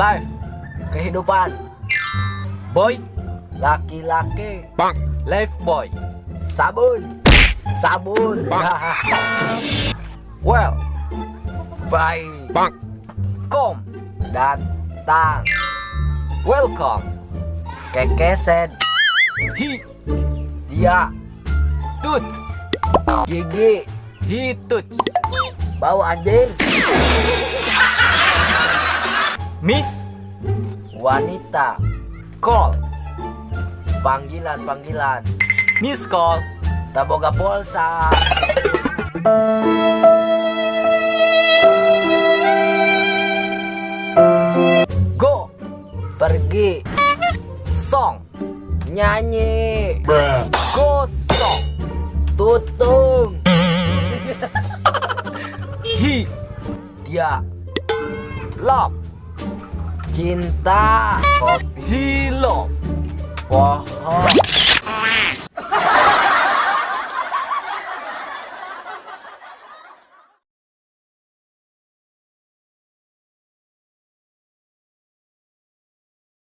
Life, kehidupan. Boy, Laki-laki. life boy. Sabun. Sabun. Well, Baik. come, Datang. welcome. Kekeset. He, Dia. touch, Gigi. he touch. Bau anjing. Miss, Wanita. call. Panggilan. Miss call. Taboga polsa. Go, Pergi. song. Nyanyi. Go song. Tutung. He, Dia. love. Cinta. Kopi. He love. Pohon.